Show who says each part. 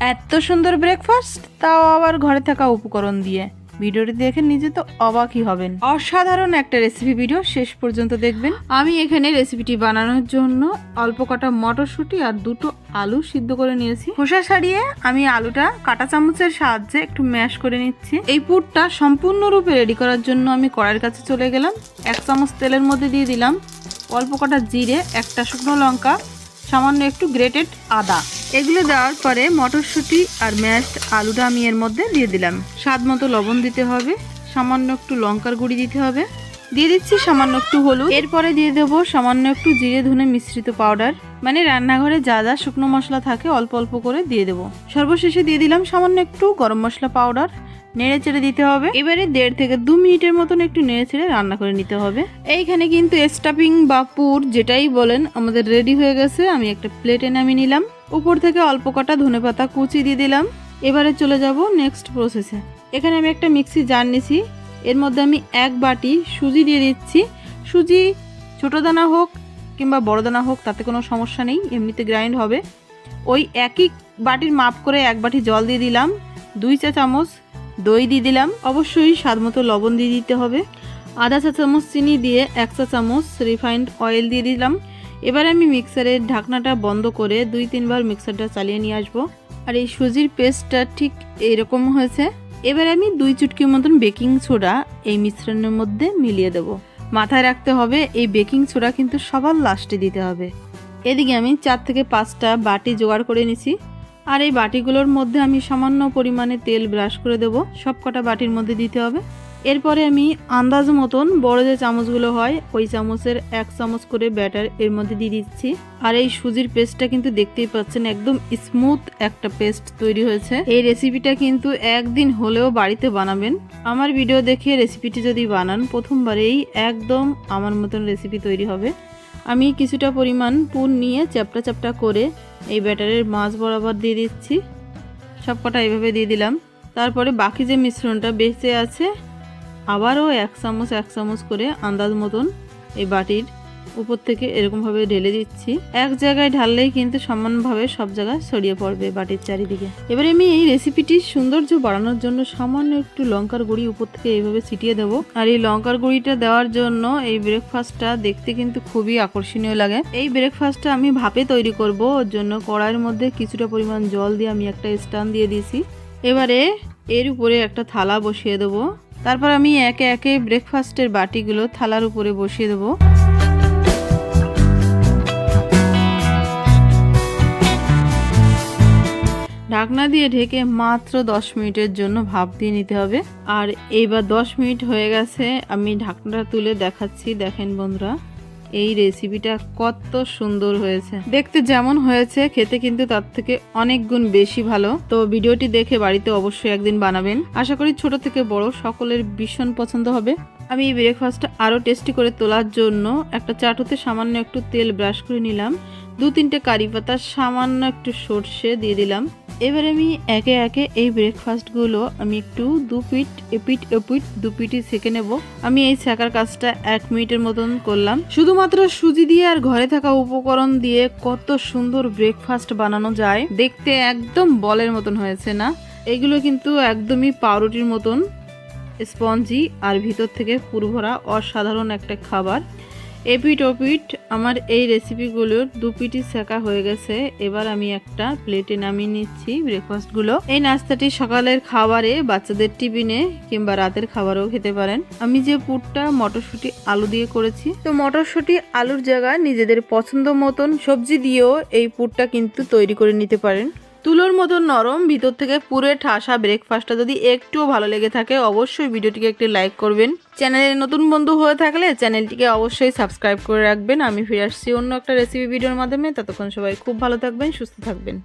Speaker 1: এত সুন্দর ব্রেকফাস্ট, তাও আবার ঘরে থাকা উপকরণ দিয়ে। ভিডিওটি দেখে নিজে তো অবাকই হবেন। অসাধারণ একটা রেসিপি ভিডিও, শেষ পর্যন্ত দেখবেন। আমি এখানে রেসিপিটি বানানোর জন্য অল্প কটা মটরশুঁটি আর দুটো আলু সিদ্ধ করে নিয়েছি। খোসা ছাড়িয়ে আমি আলুটা কাঁটা চামচের সাহায্যে একটু ম্যাশ করে নিচ্ছি। এই পুরটা সম্পূর্ণরূপে রেডি করার জন্য আমি কড়াইয়ের কাছে চলে গেলাম। 1 চামচ তেলের মধ্যে দিয়ে দিলাম অল্প কটা জিরে, একটা শুকনো লঙ্কা, সামান্য একটু গ্রেটেড আদা। এগুলো দেওয়ার পরে মটরশুঁটি আর ম্যাশড আলুটা আমি এর মধ্যে দিয়ে দিলাম। স্বাদ মতো লবণ দিতে হবে, সামান্য একটু লঙ্কার গুঁড়ি দিতে হবে, দিয়ে দিচ্ছি সামান্য একটু হলুদ। এরপরে দিয়ে দেবো সামান্য একটু জিরে ধনে মিশ্রিত পাউডার, মানে রান্নাঘরে যা যা শুকনো মশলা থাকে অল্প অল্প করে দিয়ে দেবো। সর্বশেষে দিয়ে দিলাম সামান্য একটু গরম মশলা পাউডার। নেড়ে চেড়ে দিতে হবে। এবারে 1.5 থেকে 2 মিনিটের মতন একটু নেড়ে চেড়ে রান্না করে নিতে হবে। এইখানে কিন্তু স্টাফিং বা পুর যেটাই বলেন আমাদের রেডি হয়ে গেছে। আমি একটা প্লেটে নামিয়ে নিলাম। উপর থেকে অল্প কটা ধনেপাতা কুচি দিয়ে দিলাম। এবারে চলে যাব নেক্সট প্রসেসে। এখানে আমি একটা মিক্সি জার নিয়েছি, এর মধ্যে আমি 1 বাটি সুজি দিয়ে দিচ্ছি। সুজি ছোট দানা হোক কিংবা বড় দানা হোক তাতে কোনো সমস্যা নেই, এমনিতে গ্রাইন্ড হবে। ওই একই বাটির মাপ করে 1 বাটি জল দিয়ে দিলাম। 2 চা চামচ দই দিয়ে দিলাম। অবশ্যই স্বাদ মতো লবণ দিয়ে দিতে হবে। আধা চা চামচ চিনি দিয়ে 1 চা চামচ রিফাইন্ড অয়েল দিয়ে দিলাম। এবার আমি মিক্সারের ঢাকনাটা বন্ধ করে 2-3 বার মিক্সারটা চালিয়ে নিয়ে আসবো। আর এই সুজির পেস্টটা ঠিক এরকম হয়েছে। এবার আমি 2 চুটকি মতন বেকিং সোডা এই মিশ্রণের মধ্যে মিলিয়ে দেব। মাথায় রাখতে হবে এই বেকিং সোডা কিন্তু সবার লাস্টে দিতে হবে। এদিকে আমি 4 থেকে 5টা বাটি জোগাড় করে নিছি। আর এই বাটিগুলোর মধ্যে আমি সামান্য পরিমাণে তেল ব্রাশ করে দেব। সব কটা বাটির মধ্যে দিতে হবে। এরপরে আমি আন্দাজ মতন বড় যে চামচগুলো হয় ওই চামচের 1 চামচ করে ব্যাটার এর মধ্যে দিয়ে দিচ্ছি। আর এই সুজির পেস্টটা কিন্তু দেখতেই পাচ্ছেন একদম স্মুথ একটা পেস্ট তৈরি হয়েছে। এই রেসিপিটা কিন্তু একদিন হলেও বাড়িতে বানাবেন। আমার ভিডিও দেখে রেসিপিটি যদি বানান প্রথমবারেই একদম আমার মতন রেসিপি তৈরি হবে। আমি কিছুটা পরিমাণ পুর নিয়ে চ্যাপটা চ্যাপটা করে এই ব্যাটারের মাঝ বরাবর দিয়ে দিচ্ছি। সব কটা এইভাবে দিয়ে দিলাম। তারপরে বাকি যে মিশ্রণটা বেঁচে আছে আবারও 1 চামচ করে আন্দাজ মতন এই বাটির উপর থেকে এরকমভাবে ঢেলে দিচ্ছি। এক জায়গায় ঢাললেই কিন্তু সমানভাবে সব জায়গায় ছড়িয়ে পড়বে বাটির চারিদিকে। এবারে আমি এই রেসিপিটির সৌন্দর্য বাড়ানোর জন্য সামান্য একটু লঙ্কার গুঁড়ি উপর থেকে এইভাবে ছিটিয়ে দেবো। আর এই লঙ্কার গুঁড়িটা দেওয়ার জন্য এই ব্রেকফাস্টটা দেখতে কিন্তু খুবই আকর্ষণীয় লাগে। এই ব্রেকফাস্টটা আমি ভাপে তৈরি করব, ওর জন্য কড়াইয়ের মধ্যে কিছুটা পরিমাণ জল দিয়ে আমি একটা স্ট্যান্ড দিয়ে দিয়েছি। এবারে এর উপরে একটা থালা বসিয়ে দেবো। তারপর আমি একে একে ব্রেকফাস্টের বাটিগুলো থালার উপরে বসিয়ে দেবো। ঢাকনা দিয়ে ঢেকে মাত্র 10 মিনিটের জন্য ভাপ দিয়ে নিতে হবে। আর এইবার 10 মিনিট হয়ে গেছে, আমি ঢাকনাটা তুলে দেখাচ্ছি। দেখেন বন্ধুরা, এই রেসিপিটা কত সুন্দর হয়েছে। দেখতে যেমন হয়েছে খেতে কিন্তু তার থেকে অনেক গুণ বেশি ভালো। তো ভিডিওটি দেখে বাড়িতে অবশ্যই একদিন বানাবেন। আশা করি ছোট থেকে বড় সকলের ভীষণ পছন্দ হবে। আমি এই ব্রেকফাস্টটা আরও টেস্টি করে তোলার জন্য একটা চাটুতে সামান্য একটু তেল ব্রাশ করে নিলাম। 2-3টে কারি পাতা, সামান্য একটু সর্ষে দিয়ে দিলাম। এবারে আমি একে একে এই ব্রেকফাস্টগুলো আমি একটু এপিট দুপিটি সেঁকে নেব। আমি এই সেঁকার কাজটা 1 মিনিটের মতন করলাম। শুধুমাত্র সুজি দিয়ে আর ঘরে থাকা উপকরণ দিয়ে কত সুন্দর ব্রেকফাস্ট বানানো যায়। দেখতে একদম বলের মতন হয়েছে না? এগুলো কিন্তু একদমই পাউরুটির মতন স্পঞ্জি আর ভিতর থেকে পুরভরা অসাধারণ একটা খাবার। এপিট ওপিট আমার এই রেসিপিগুলোর 2 পিটি সেঁকা হয়ে গেছে। এবার আমি একটা প্লেটে নামিয়ে নিচ্ছি ব্রেকফাস্টগুলো। এই নাস্তাটি সকালের খাবারে, বাচ্চাদের টিফিনে কিংবা রাতের খাবারেও খেতে পারেন। আমি যে পুরটা মটরশুঁটি আলু দিয়ে করেছি, তো মটরশুঁটি আলুর জায়গায় নিজেদের পছন্দ মতন সবজি দিয়েও এই পুরটা কিন্তু তৈরি করে নিতে পারেন। তুলোর মতো নরম, ভিতর থেকে পুরে ঠাসা ব্রেকফাস্টটা যদি একটুও ভালো লেগে থাকে অবশ্যই ভিডিওটিকে একটি লাইক করবেন। চ্যানেলে নতুন বন্ধু হয়ে থাকলে চ্যানেলটিকে অবশ্যই সাবস্ক্রাইব করে রাখবেন। আমি ফিরে আসছি অন্য একটা রেসিপি ভিডিওর মাধ্যমে। ততক্ষণ সবাই খুব ভালো থাকবেন, সুস্থ থাকবেন।